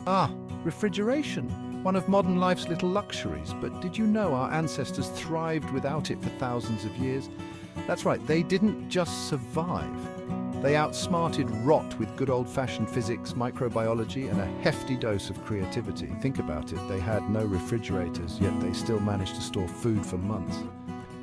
Ah, refrigeration. One of modern life's little luxuries. But did you know our ancestors thrived without it for thousands of years? That's right, they didn't just survive. They outsmarted rot with good old-fashioned physics, microbiology, and a hefty dose of creativity. Think about it, they had no refrigerators, yet they still managed to store food for months.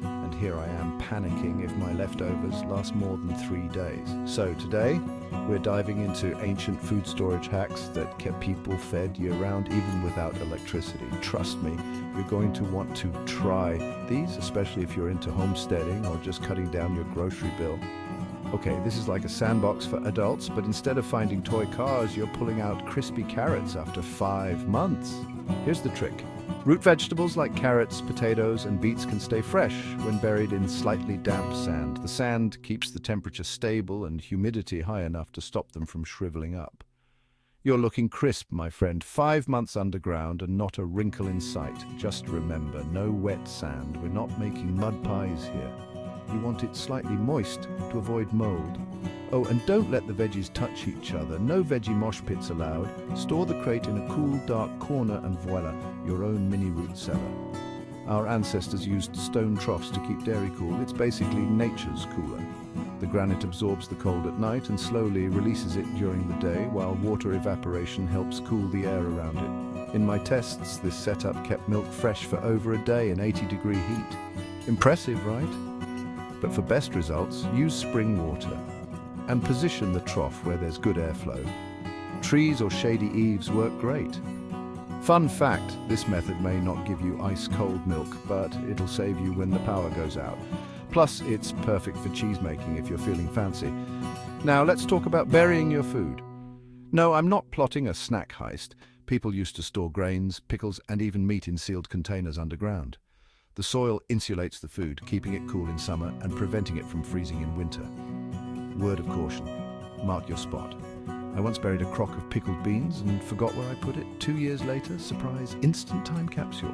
And here I am panicking if my leftovers last more than 3 days. So today, we're diving into ancient food storage hacks that kept people fed year-round even without electricity. Trust me, you're going to want to try these, especially if you're into homesteading or just cutting down your grocery bill. Okay, this is like a sandbox for adults, but instead of finding toy cars, you're pulling out crispy carrots after 5 months. Here's the trick. Root vegetables like carrots, potatoes, and beets can stay fresh when buried in slightly damp sand. The sand keeps the temperature stable and humidity high enough to stop them from shriveling up. You're looking crisp, my friend. 5 months underground and not a wrinkle in sight. Just remember, no wet sand. We're not making mud pies here. You want it slightly moist to avoid mold. Oh, and don't let the veggies touch each other. No veggie mosh pits allowed. Store the crate in a cool, dark corner and voila, your own mini root cellar. Our ancestors used stone troughs to keep dairy cool. It's basically nature's cooler. The granite absorbs the cold at night and slowly releases it during the day, while water evaporation helps cool the air around it. In my tests, this setup kept milk fresh for over a day in 80-degree heat. Impressive, right? But for best results, use spring water and position the trough where there's good airflow. Trees or shady eaves work great. Fun fact, this method may not give you ice-cold milk, but it'll save you when the power goes out. Plus, it's perfect for cheese making if you're feeling fancy. Now, let's talk about burying your food. No, I'm not plotting a snack heist. People used to store grains, pickles, and even meat in sealed containers underground. The soil insulates the food, keeping it cool in summer and preventing it from freezing in winter. Word of caution, mark your spot. I once buried a crock of pickled beans and forgot where I put it. 2 years later, surprise, instant time capsule.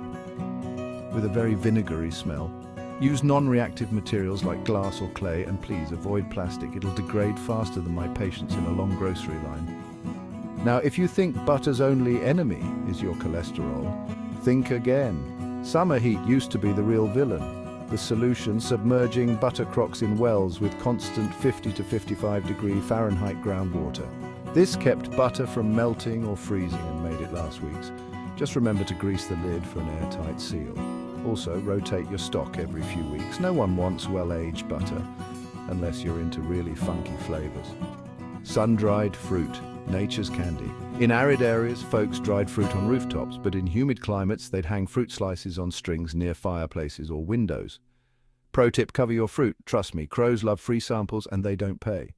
With a very vinegary smell. Use non-reactive materials like glass or clay, and please avoid plastic. It'll degrade faster than my patience in a long grocery line. Now, if you think butter's only enemy is your cholesterol, think again. Summer heat used to be the real villain. The solution, submerging butter crocks in wells with constant 50 to 55 degree Fahrenheit groundwater. This kept butter from melting or freezing and made it last week's. Just remember to grease the lid for an airtight seal. Also, rotate your stock every few weeks. No one wants well-aged butter, unless you're into really funky flavors. Sun-dried fruit, nature's candy. In arid areas, folks dried fruit on rooftops, but in humid climates, they'd hang fruit slices on strings near fireplaces or windows. Pro tip, cover your fruit. Trust me, crows love free samples and they don't pay.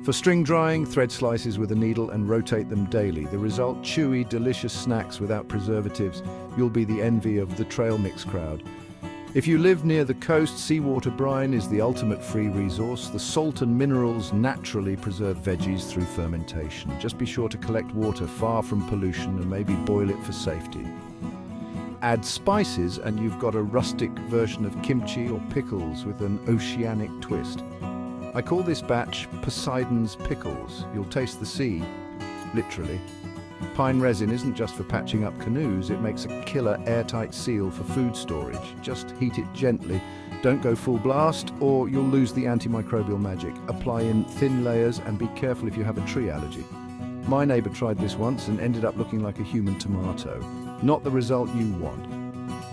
For string drying, thread slices with a needle and rotate them daily. The result, chewy, delicious snacks without preservatives. You'll be the envy of the trail mix crowd. If you live near the coast, seawater brine is the ultimate free resource. The salt and minerals naturally preserve veggies through fermentation. Just be sure to collect water far from pollution and maybe boil it for safety. Add spices and you've got a rustic version of kimchi or pickles with an oceanic twist. I call this batch Poseidon's Pickles. You'll taste the sea, literally. Pine resin isn't just for patching up canoes, it makes a killer airtight seal for food storage. Just heat it gently, don't go full blast or you'll lose the antimicrobial magic. Apply in thin layers and be careful if you have a tree allergy. My neighbor tried this once and ended up looking like a human tomato. Not the result you want.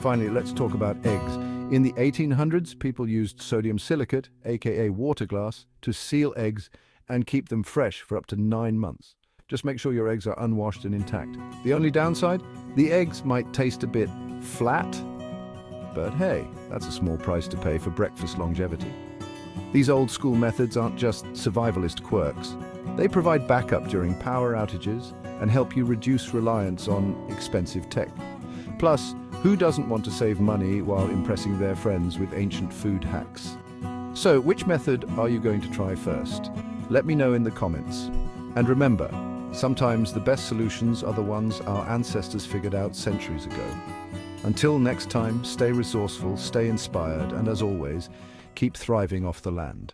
Finally, let's talk about eggs. In the 1800s, people used sodium silicate, aka water glass, to seal eggs and keep them fresh for up to 9 months. Just make sure your eggs are unwashed and intact. The only downside? The eggs might taste a bit flat, but hey, that's a small price to pay for breakfast longevity. These old school methods aren't just survivalist quirks. They provide backup during power outages and help you reduce reliance on expensive tech. Plus, who doesn't want to save money while impressing their friends with ancient food hacks? So, which method are you going to try first? Let me know in the comments. And remember, sometimes the best solutions are the ones our ancestors figured out centuries ago. Until next time, stay resourceful, stay inspired, and as always, keep thriving off the land.